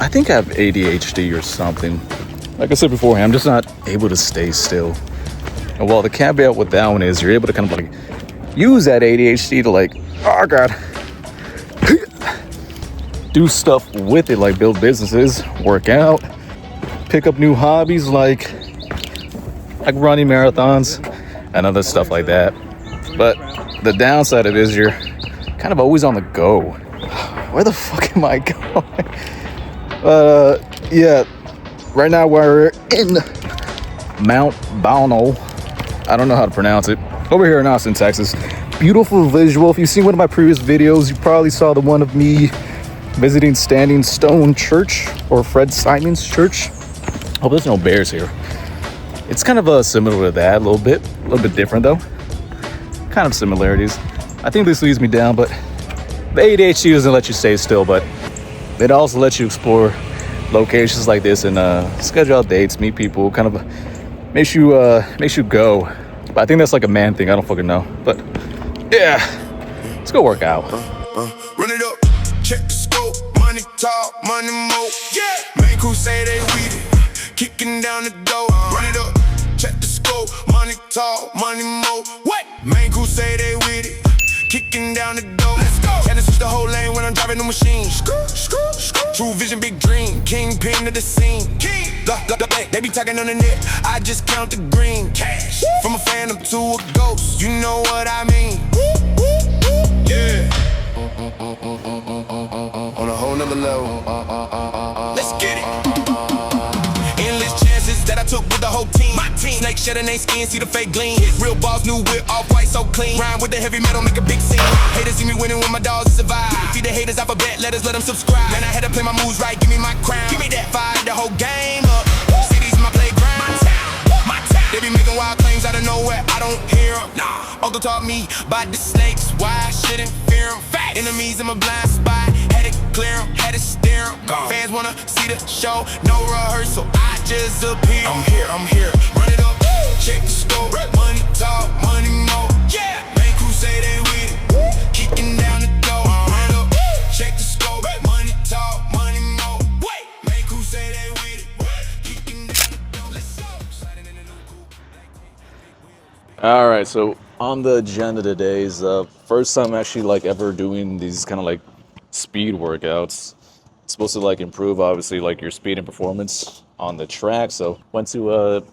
I think I have ADHD or something. Like I said before, I'm just not able to stay still. And while the caveat with that one is you're able to kind of like use that ADHD to like, oh God, do stuff with it, like build businesses, work out, pick up new hobbies like running marathons and other stuff like that. But the downside of it is you're kind of always on the go. Where the fuck am I going? Yeah, right now we're in Mount Bono. I don't know how to pronounce it. Over here in Austin, Texas. Beautiful visual. If you've seen one of my previous videos, you probably saw the one of me visiting Standing Stone Church or Fred Simon's Church. Hope there's no bears here. It's kind of similar to that a little bit different though. Kind of similarities. I think this leads me down, but the ADHD doesn't let you stay still, but it also lets you explore locations like this and schedule out dates, meet people, kind of makes you go. But I think that's like a man thing. I don't fucking know. But yeah, let's go work out. Run it up, check the scope, money talk, money mo. Yeah, main crew say they with it, kicking down the door. Run it up, check the scope, money talk, money mo. What? Main crew say they with it, kicking down the door. Let's go. Had to switch the whole lane when I'm driving the machine. True vision, big dream, kingpin to the scene. They be talking on the net, I just count the green. Cash. From a phantom to a ghost, you know what I mean. Yeah. On a whole nother level. Let's get it. Endless chances that I took with the whole team. My team. Snake shedding they skin, see the fake gleam. Real balls, new whip, all white, so clean. Rhyme with the heavy metal, make a big scene. Haters see me winning when my dogs survive. Feed the haters alphabet letters, let them subscribe. Man, I had to play my moves right, give me my crown. Give me that fire, the whole game up. Cities my playground. My town. They be making wild claims out of nowhere, I don't hear them. Nah. Uncle taught me about the snakes, why I shouldn't fear them. Enemies in my blind spot, had to clear them, had to steer them. Fans wanna see the show, no rehearsal, I just appear. I'm here, run it up, check the scope. Money talk, money more. Yeah, main crew say they with it, kicking down the door. Run it up, check the scope. Money talk, money more. Wait, main crew say they with it, kicking down the door. Let's go. All right, so on the agenda today is first time actually like ever doing these kind of like speed workouts. It's supposed to like improve obviously like your speed and performance on the track. So went to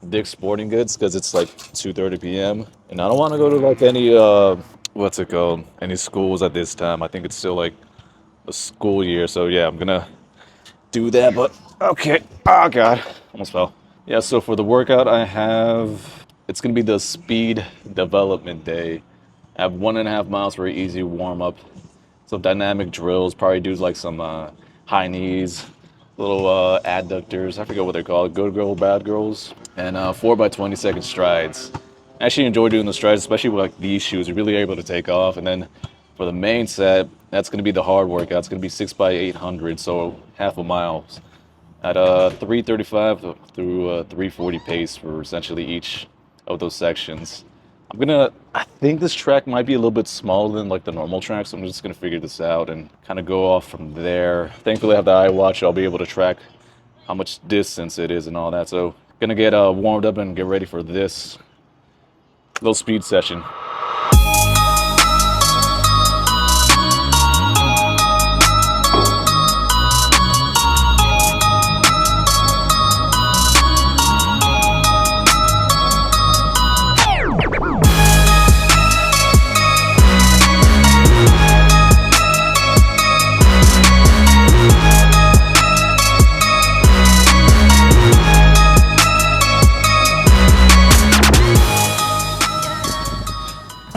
Dick's Sporting Goods because it's like 2:30 p.m. and I don't want to go to like any any schools at this time. I think it's still like a school year, so yeah, I'm gonna do that. But okay, oh God, almost fell. Yeah, so for the workout it's gonna be the speed development day. I have 1.5 miles for an easy warm up. Some dynamic drills, probably do like some high knees, little adductors, I forget what they're called, good girl, bad girls, and 4x20-second strides. I actually enjoy doing the strides, especially with like these shoes. You're really able to take off. And then for the main set, that's gonna be the hard workout. It's gonna be 6x800, so half a mile at 3:35 through 3:40 pace for essentially each of those sections. I think this track might be a little bit smaller than like the normal track, so I'm just gonna figure this out and kind of go off from there. Thankfully I have the iWatch, I'll be able to track how much distance it is and all that. So gonna get warmed up and get ready for this little speed session.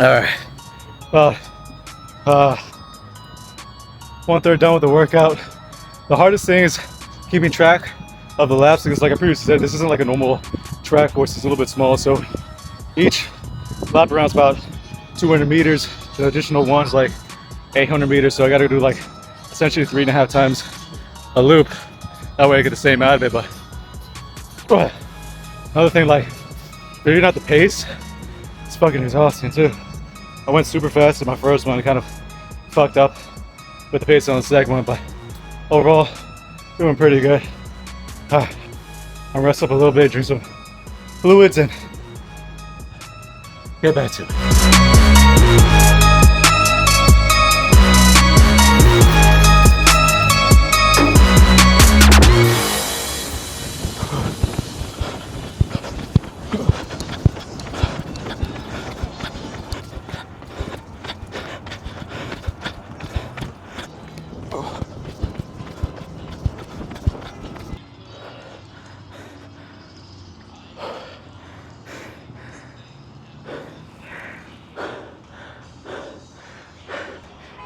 All right, well, 1/3 done with the workout. The hardest thing is keeping track of the laps because, like I previously said, this isn't like a normal track course. It's a little bit small, so each lap around is about 200 meters. The additional one's like 800 meters, so I gotta do like essentially 3.5 times a loop. That way I get the same out of it. But another thing, like figuring out the pace, it's fucking exhausting too. I went super fast in my first one, kind of fucked up with the pace on the second one, but overall Doing pretty good. I'll rest up a little bit, drink some fluids, and get back to it.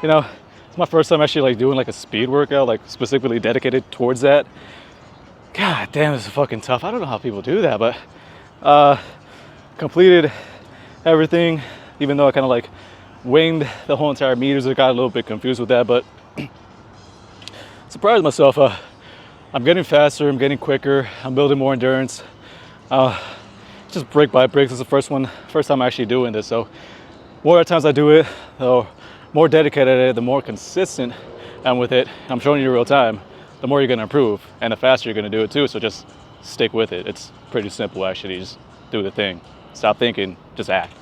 You know, it's my first time actually like doing like a speed workout, like specifically dedicated towards that. God damn, this is fucking tough. I don't know how people do that, but completed everything, even though I kind of like winged the whole entire meters. I got a little bit confused with that, but surprised myself. I'm getting faster, I'm getting quicker, I'm building more endurance. Just brick by brick. This is the first time I'm actually doing this. So more times I do it, the more dedicated at it, the more consistent I'm with it. I'm showing you real time, the more you're gonna improve and the faster you're gonna do it too. So just stick with it. It's pretty simple actually. Just do the thing. Stop thinking, just act.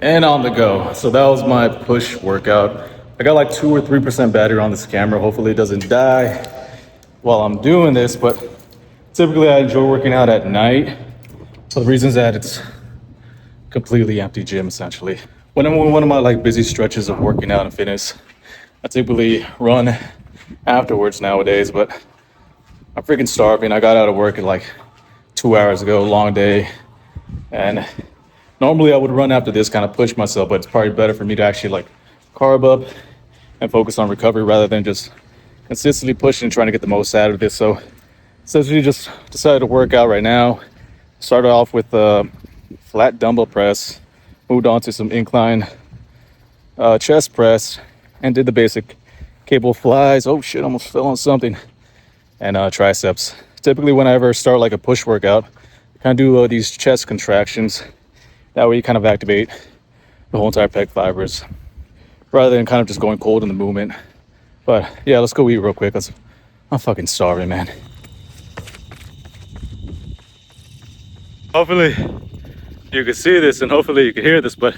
And on the go. So that was my push workout. I got like 2 or 3% battery on this camera. Hopefully it doesn't die while I'm doing this, but typically I enjoy working out at night for the reasons that it's completely empty gym essentially. When I'm in one of my like busy stretches of working out and fitness, I typically run afterwards nowadays, but I'm freaking starving. I got out of work at like 2 hours ago, long day, and normally I would run after this, kind of push myself, but it's probably better for me to actually like carb up and focus on recovery rather than just consistently pushing and trying to get the most out of this. So essentially just decided to work out right now. Started off with a flat dumbbell press, moved on to some incline chest press, and did the basic cable flies. Oh shit, almost fell on something. And triceps. Typically when I ever start like a push workout, I kind of do these chest contractions. That way you kind of activate the whole entire pec fibers rather than kind of just going cold in the movement. But yeah, let's go eat real quick. I'm fucking starving, man. Hopefully you can see this and hopefully you can hear this, but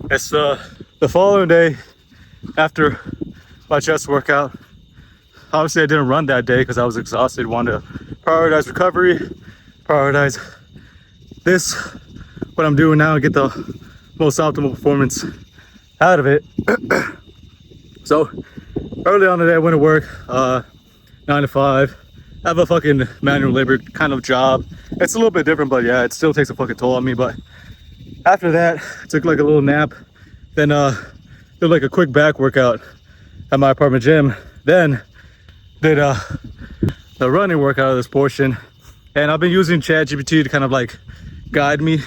it's the following day after my chest workout. obviously I didn't run that day because I was exhausted. Wanted to prioritize recovery, prioritize this, what I'm doing now, to get the most optimal performance out of it. So early on today, I went to work, 9 to 5. I have a fucking manual labor kind of job. It's a little bit different, but yeah, it still takes a fucking toll on me. But after that, I took like a little nap, then did like a quick back workout at my apartment gym, then did the running workout of this portion. And I've been using ChatGPT to kind of like guide me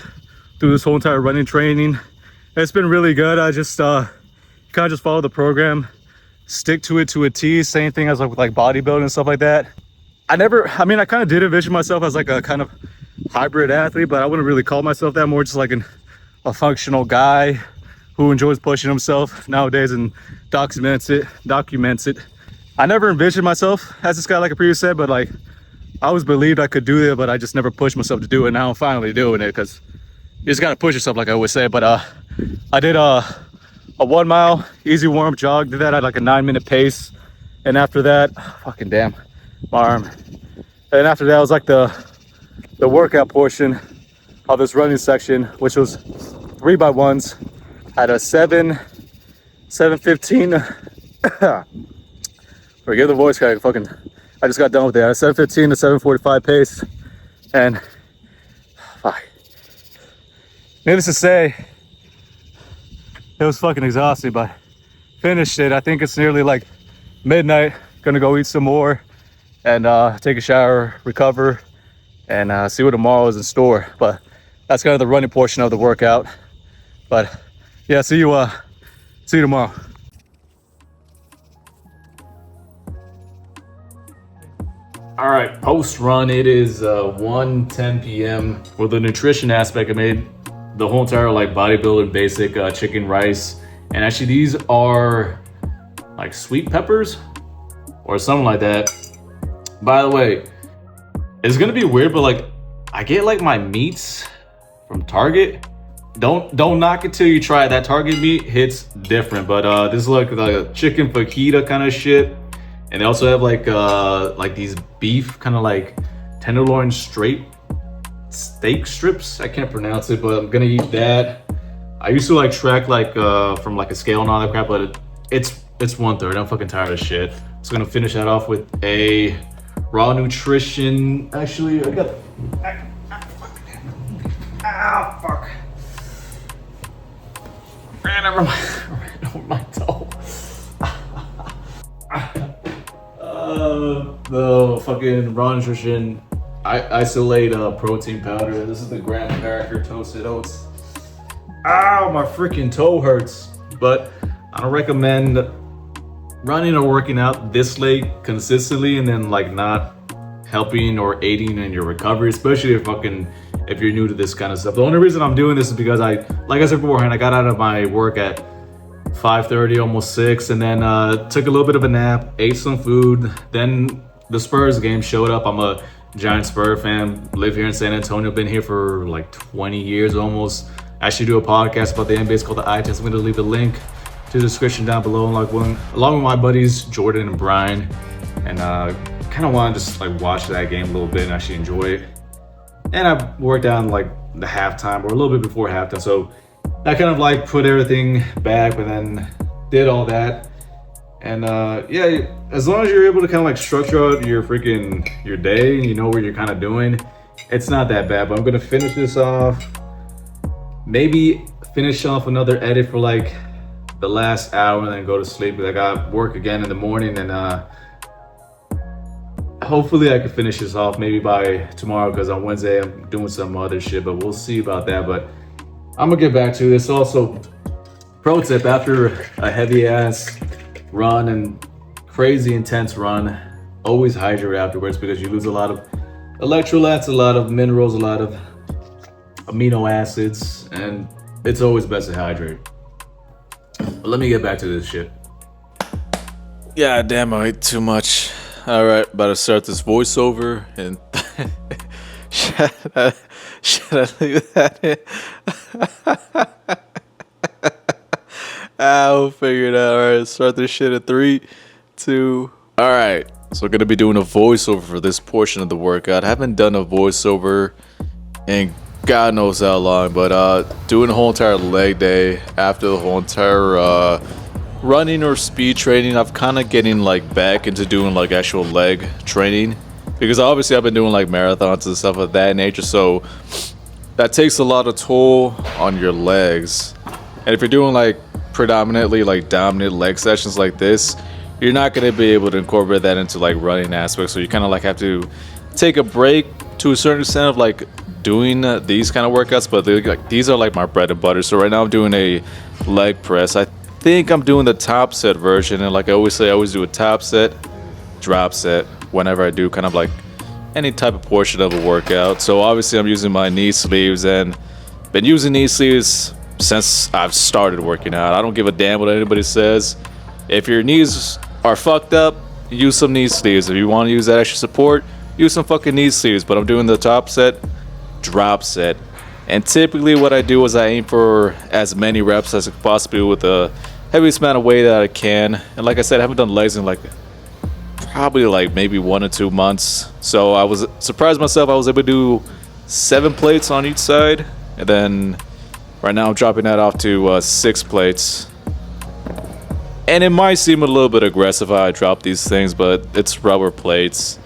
through this whole entire running training. It's been really good. I just kind of just follow the program, stick to it to a T. Same thing as like with like bodybuilding and stuff like that. I mean, I kind of did envision myself as like a kind of hybrid athlete, but I wouldn't really call myself that. More just like a functional guy who enjoys pushing himself nowadays and documents it. I never envisioned myself as this guy, like I previously said, but like I always believed I could do it, but I just never pushed myself to do it. Now I'm finally doing it, because you just gotta push yourself, like I always say. But I did a 1 mile easy warm-up jog. Did that at like a 9-minute pace, and after that, fucking damn, my arm. And after that was like the workout portion of this running section, which was 3x1s at a 7:15. Forgive the voice crack. I just got done with that. A 7:15 to 7:45 pace, and fuck. Needless to say, it was fucking exhausting, but finished it. I think it's nearly like midnight. Gonna go eat some more and take a shower, recover, and see what tomorrow is in store. But that's kind of the running portion of the workout. But yeah, see you tomorrow. All right, post run, it is 1:10 p.m. For the nutrition aspect, I made the whole entire like bodybuilder basic chicken rice, and actually these are like sweet peppers or something like that. By the way, it's gonna be weird, but like I get like my meats from Target. Don't knock it till you try it. That Target meat hits different, but this is like a chicken fajita kind of shit. And they also have like these beef kind of like tenderloin straight steak strips. I can't pronounce it, but I'm gonna eat that. I used to like track like from like a scale and all that crap, but it's 1/3. I'm fucking tired of shit. So I'm gonna finish that off with a raw nutrition. Actually, I got fuck. Ran over my toe. The fucking raw nutrition isolate protein powder. This is the graham cracker toasted oats. Ow, my freaking toe hurts. But I don't recommend running or working out this late consistently and then like not helping or aiding in your recovery, especially if you're new to this kind of stuff. The only reason I'm doing this is because like I said beforehand, I got out of my work at 5:30, almost 6, and then took a little bit of a nap, ate some food. Then the Spurs game showed up. I'm a giant Spurs fan, live here in San Antonio, been here for like 20 years almost. I actually do a podcast about the NBA. It's called The Eye Test. I'm gonna leave a link to the description down below, along with my buddies Jordan and Brian, and kind of want to just like watch that game a little bit and actually enjoy it. And I worked down like the halftime or a little bit before halftime, so I kind of like put everything back, but then did all that. And yeah, as long as you're able to kind of like structure out your day and you know what you're kind of doing, it's not that bad. But I'm gonna finish this off, maybe finish off another edit for like the last hour and then go to sleep, because I got work again in the morning. And hopefully I can finish this off maybe by tomorrow, because on Wednesday I'm doing some other shit, but we'll see about that. But I'm gonna get back to this. Also, pro tip, after a heavy ass run and crazy intense run, always hydrate afterwards, because you lose a lot of electrolytes, a lot of minerals, a lot of amino acids, and it's always best to hydrate. But let me get back to this shit. Yeah, damn, I ate too much. All right, about to start this voiceover, and should I leave that in? I'll figure it out. All right, start this shit at 3, 2. All right, So I'm gonna be doing a voiceover for this portion of the workout. I haven't done a voiceover in God knows how long, but doing the whole entire leg day after the whole entire running or speed training, I've kind of getting like back into doing like actual leg training, because obviously I've been doing like marathons and stuff of that nature, so that takes a lot of toll on your legs. And if you're doing like predominantly like dominant leg sessions like this, you're not going to be able to incorporate that into like running aspects. So you kind of like have to take a break to a certain extent of like doing these kind of workouts, but like these are like my bread and butter. So right now I'm doing a leg press. I think I'm doing the top set version, and like I always say, I always do a top set, drop set whenever I do kind of like any type of portion of a workout. So obviously I'm using my knee sleeves, and been using knee sleeves since I've started working out. I don't give a damn what anybody says. If your knees are fucked up, use some knee sleeves. If you want to use that extra support, use some fucking knee sleeves. But I'm doing the top set, drop set, and typically what I do is I aim for as many reps as I could possibly with the heaviest amount of weight that I can. And like I said, I haven't done legs in like probably like maybe 1 or 2 months, so I was surprised myself. I was able to do 7 plates on each side, and then right now I'm dropping that off to 6 plates. And it might seem a little bit aggressive how I drop these things, but it's rubber plates.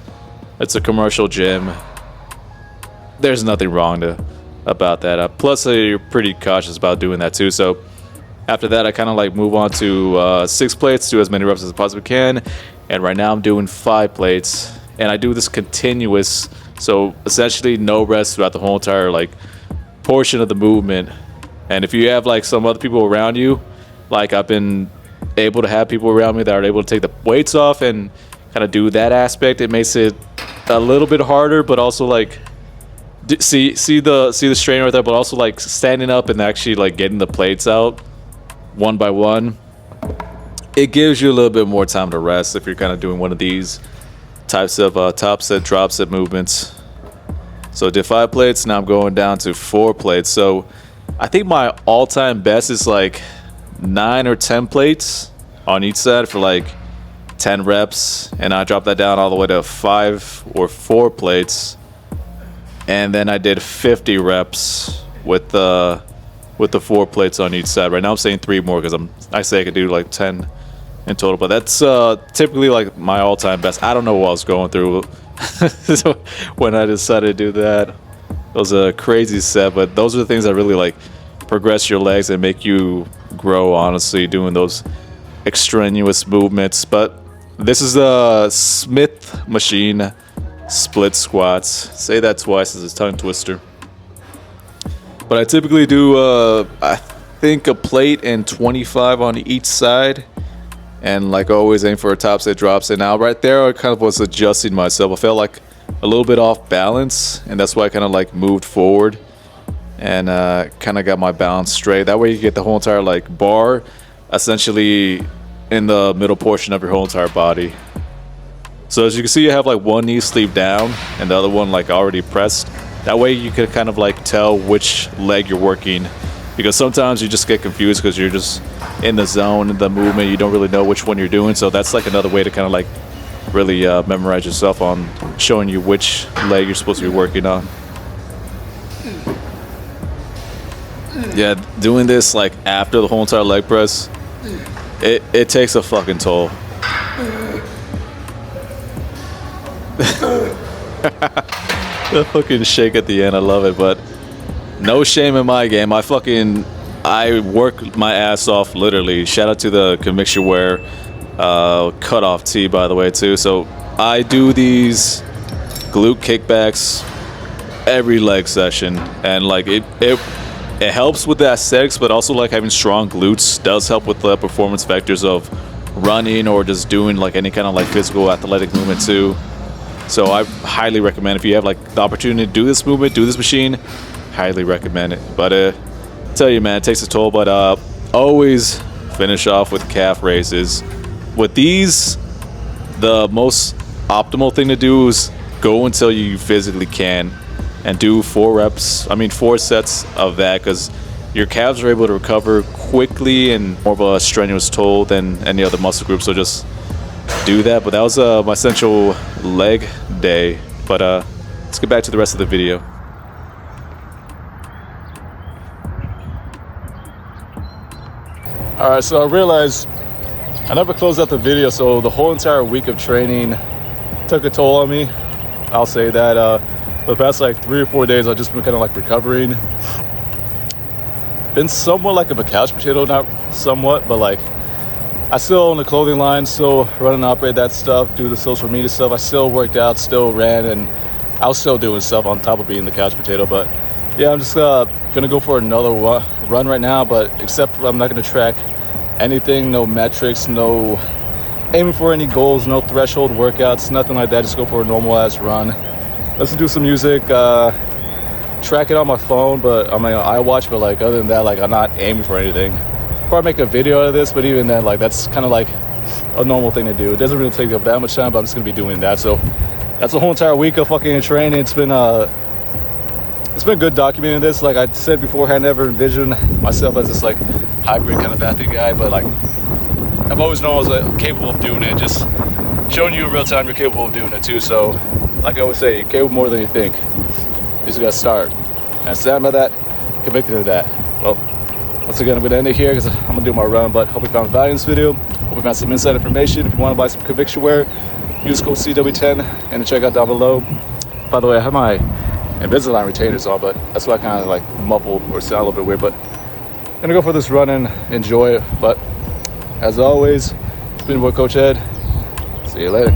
It's a commercial gym. There's nothing wrong about that. Plus, you're pretty cautious about doing that too. So after that, I kind of like move on to 6 plates, do as many reps as I possibly can. And right now I'm doing 5 plates, and I do this continuous. So essentially no rest throughout the whole entire like portion of the movement. And if you have like some other people around you, like I've been able to have people around me that are able to take the weights off and kind of do that aspect, it makes it a little bit harder, but also like see the strain right there, but also like standing up and actually like getting the plates out one by one, it gives you a little bit more time to rest if you're kind of doing one of these types of top set, drop set movements. So I did 5 plates, now I'm going down to 4 plates. So I think my all-time best is like 9 or 10 plates on each side for like 10 reps, and I dropped that down all the way to 5 or 4 plates, and then I did 50 reps with the 4 plates on each side. Right now I'm saying 3 more because I say I could do like 10 in total, but that's typically like my all-time best. I don't know what I was going through when I decided to do that. It was a crazy set, but those are the things that really like progress your legs and make you grow, honestly, doing those extraneous movements. But this is the Smith machine split squats. Say that twice as a tongue twister. But I typically do I think a plate and 25 on each side, and like always aim for a top set, drop set. Now right there I kind of was adjusting myself. I felt like a little bit off balance, and that's why I kind of like moved forward and kind of got my balance straight. That way you get the whole entire like bar essentially in the middle portion of your whole entire body. So as you can see, you have like one knee sleeve down and the other one like already pressed. That way you can kind of like tell which leg you're working, because sometimes you just get confused because you're just in the zone, in the movement, you don't really know which one you're doing. So that's like another way to kind of like really memorize yourself on showing you which leg you're supposed to be working on. Yeah, doing this like after the whole entire leg press, it takes a fucking toll. The fucking shake at the end, I love it. But no shame in my game. I work my ass off, literally. Shout out to the Conviction Wear cutoff tee, by the way, too. So I do these glute kickbacks every leg session, and like it helps with the aesthetics, but also like having strong glutes does help with the performance vectors of running or just doing like any kind of like physical athletic movement too. So I highly recommend, if you have like the opportunity to do this movement, do this machine, highly recommend it. But I tell you, man, it takes a toll. But always finish off with calf raises. With these, the most optimal thing to do is go until you physically can and do 4 sets of that, because your calves are able to recover quickly and more of a strenuous toll than any other muscle group. So just do that. But that was my essential leg day. But let's get back to the rest of the video. All right, so I realized I never closed out the video, so the whole entire week of training took a toll on me. I'll say that. For the past like 3 or 4 days, I've just been kind of like recovering. Been somewhat like a couch potato, not somewhat, but like I still own the clothing line, still run and operate that stuff, do the social media stuff. I still worked out, still ran, and I was still doing stuff on top of being the couch potato. But yeah, I'm just gonna go for another run right now, but except I'm not gonna track anything, no metrics, no aiming for any goals, no threshold workouts, nothing like that. Just go for a normal ass run. Listen to some music, track it on my phone, but on my iWatch. But like other than that, like I'm not aiming for anything. Probably make a video out of this, but even then, like that's kind of like a normal thing to do. It doesn't really take up that much time, but I'm just gonna be doing that. So that's a whole entire week of fucking training. It's been good documenting this. Like I said before, I never envisioned myself as this like hybrid kind of athlete guy, but like I've always known I was like, capable of doing it. Just showing you in real time you're capable of doing it too. So like I always say, you're capable more than you think. You just gotta start. And I stand by that, convicted of that. Well, once again, I'm gonna end it here because I'm gonna do my run, but hope you found value in this video. Hope you found some inside information. If you wanna buy some conviction wear, use code CW10 and check out down below. By the way, I have my Invisalign retainers on, but that's why I kind of like muffled or sound a little bit weird, but I'm gonna go for this run and enjoy it. But as always, it's been your boy Coach Ed. See you later.